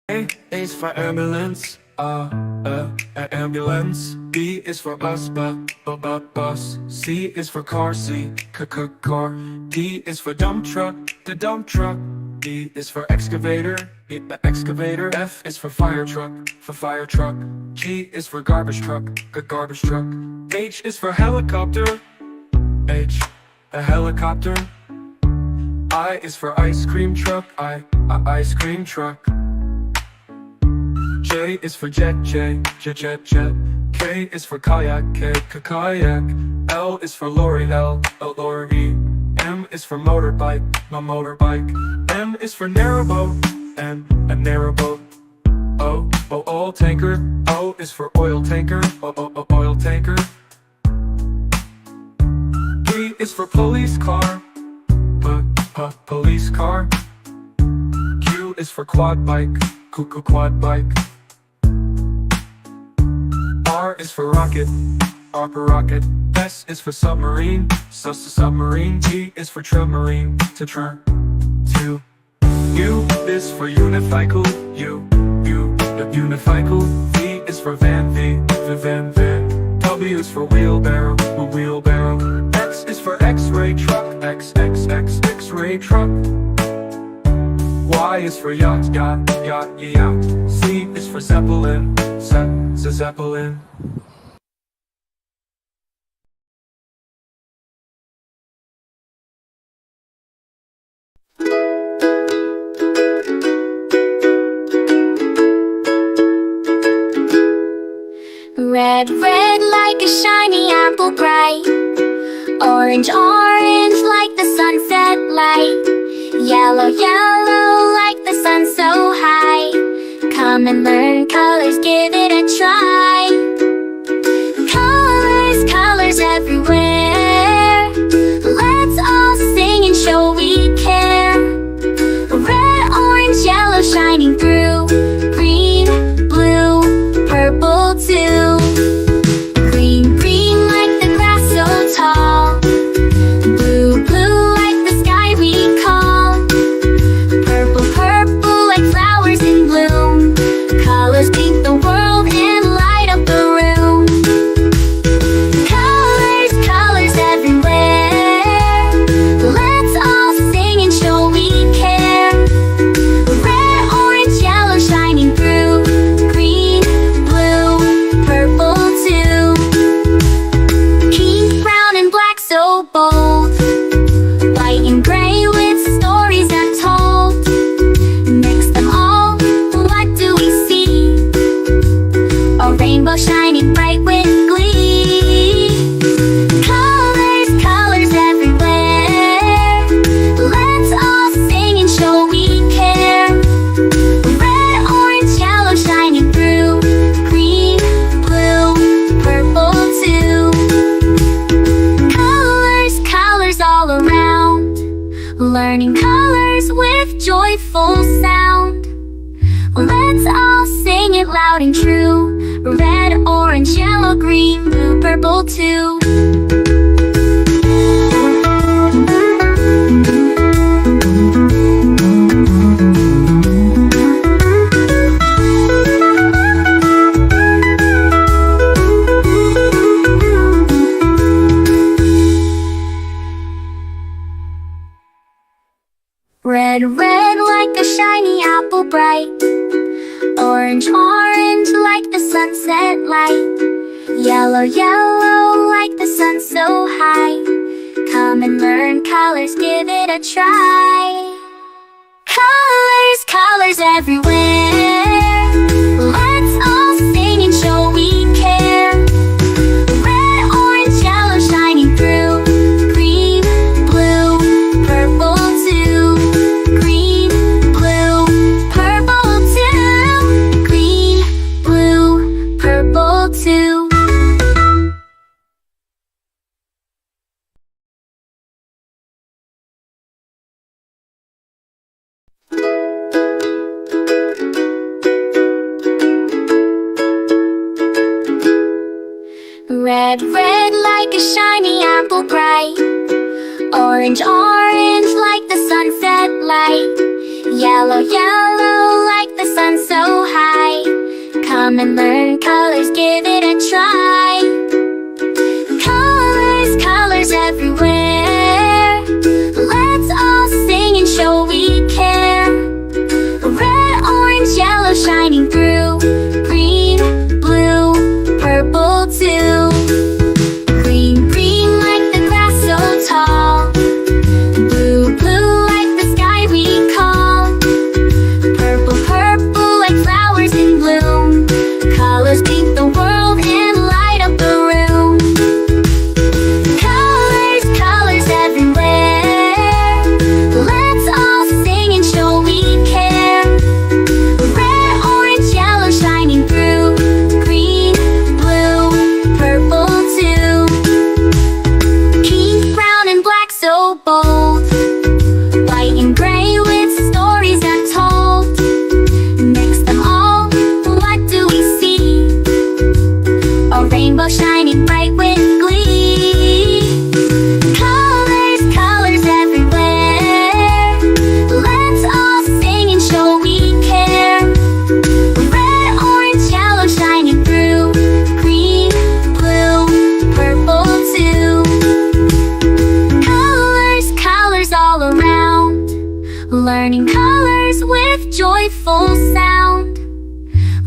A is for ambulance, ambulance. B is for bus. C is for car, car. D is for dump truck, the dump truck. E is for excavator, the excavator. F is for fire truck, G is for garbage truck, garbage truck. H is for helicopter, a helicopter. I is for ice cream truck, ice cream truck. J is for jet. K is for kayak, kayak. L is for lorry, lorry. M is for motorbike, motorbike. N is for narrowboat, a narrowboat. O, oil tanker. O is for oil tanker, oil tanker. P is for police car, police car. Q is for quad bike, quad bike. R is for rocket, rocket. S is for submarine, submarine. T is for submarine, to. U is for unicycle, unicycle. V is for van, van. W is for wheelbarrow, wheelbarrow. X is for X-ray truck, X-ray truck. Y is for yacht, yacht. Z is for zeppelin, zeppelin. Red, red like a shiny apple bright. Orange, orange like the sunset light. Yellow, yellow like the sun so high. Come and learn colors, give it a try. Colors, colors everywhere. Let's all sing and show we care. Red, orange, yellow shining through. Green, blue, purple too. Green, green like the grass so tall. Blue, blue like the sky we call. Purple, purple like flowers in bloom. Colors paint the world and light up the room. Colors, colors everywhere. Let's all sing and show we care. Red, orange, yellow shining through. Green, blue, purple too. Pink, brown and black so bold. White and gray with stories untold. Mix them all, what do we see? A rainbow shining bright with glee. Colors, colors everywhere. Let's all sing and show we care. Red, orange, yellow shining through. Green, blue, purple too. Colors, colors all around. Learning colors with joyful sound. Let's all sing it loud and true. Red, orange, yellow, green, blue, purple too. Red, red like a shiny apple bright. Orange, orange like the sunset light. Yellow, yellow like the sun so high. Come and learn colors, give it a try. Colors, colors everywhere. Let's all sing and show we care. Red, orange, yellow shining through. Green, blue, purple too. Green, blue, purple too. Green, blue, purple too. Red, red like a shiny apple bright. Orange, orange like the sunset light. Yellow, yellow like the sun so shining through. Green, blue, purple too. Green, green like the grass so tall. Blue, blue like the sky we call. Purple, purple like flowers in bloom. Colors paint the world and light up the room. Colors, colors everywhere. Let's all sing and show we care. Red, orange, yellow shining through. Green, blue, purple too. Pink, brown and black so bold. White and gray with stories untold. Mix them all, what do we see? A rainbow shining bright with glee. Colors, colors everywhere. Let's all sing and show we care. Red, orange, yellow shining through. Green, blue, purple too. Colors, colors all around. Learning colors with joyful sound.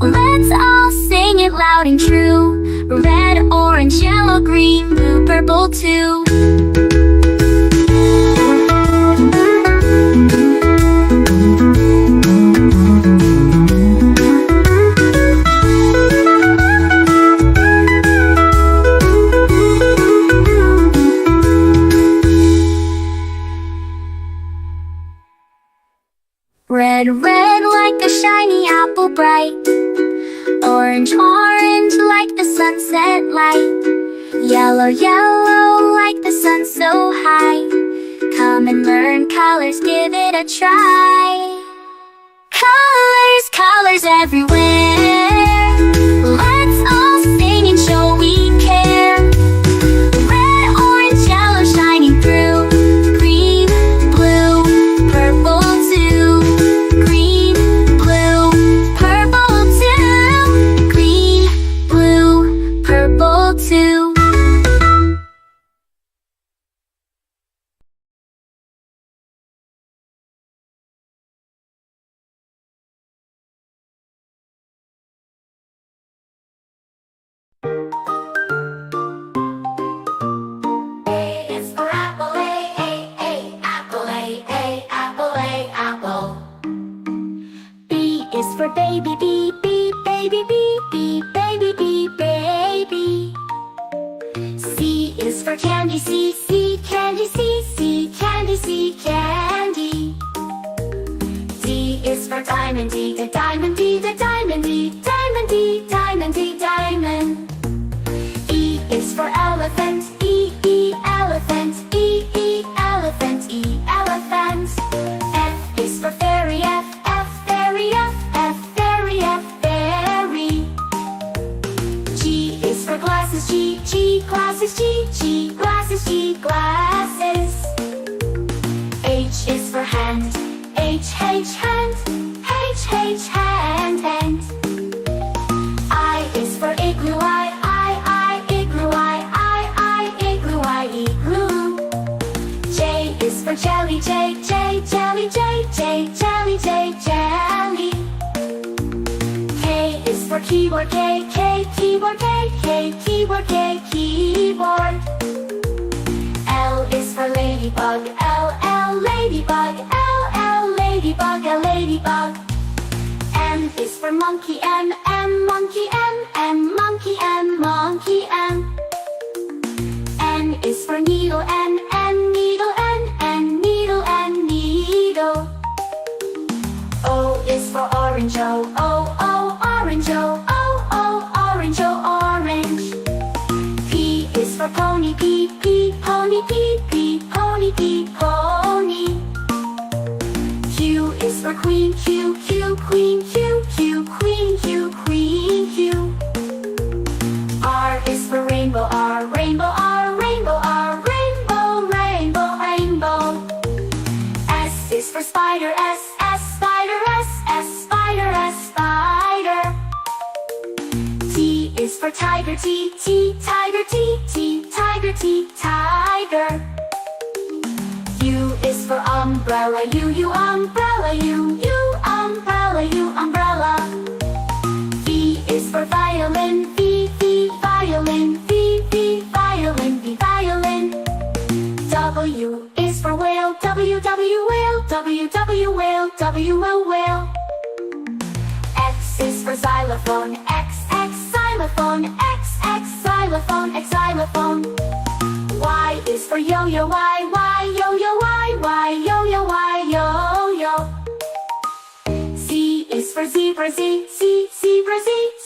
Let's all sing it loud and true. Red, orange, yellow, green, blue, purple too. Red, red like a shiny apple bright. Orange, orange like the sunset light. Yellow, yellow like the sun so high. Come and learn colors, give it a try. Colors, colors everywhere. Let's all sing and show we care. Red, orange, yellow shining through. Green, blue, purple too. Green, blue, purple too. Green, blue, purple too. A is for apple, A, apple, A, apple, A, apple. B is for baby, B, baby, B, baby, baby. C is for candy, C, candy, C, candy, candy. D is for diamond, D, the diamond, D, the diamond, D, diamond, D, diamond, D, diamond. E is for elephant, E, elephant, E, elephant, E, elephant. F is for fairy, F, fairy, F, fairy, fairy. G is for glasses, G, glasses, G, glasses, G, glasses. H is for hand, H, hand, H, hand. I is for igloo, I, igloo, I, igloo, I, igloo. J is for jelly, J, jelly, jelly, jelly. K is for keyboard, K, keyboard, K, keyboard, keyboard. L is for ladybug, L, ladybug, L, ladybug, ladybug. M is for monkey, M, monkey, M, monkey, monkey, M. N is for needle, N, needle, N, needle, needle. O is for orange, O, orange, O, orange, orange. P is for pony, P, pony, P, pony, pony. Q is for queen, Q, queen, Q, queen, Q. R is for rainbow, R, rainbow, R, rainbow, R, rainbow, rainbow. S is for spider, S, spider, S, spider, spider. T is for tiger, T, tiger, T, tiger, tiger. U is for umbrella, U, umbrella, U, umbrella, U, umbrella. you will whale. X is for xylophone, X xylophone, X xylophone, X xylophone. Y is for yo-yo, Y yo-yo, Y yo-yo, Y yo-yo. Z is for zebra, Z zebra, Z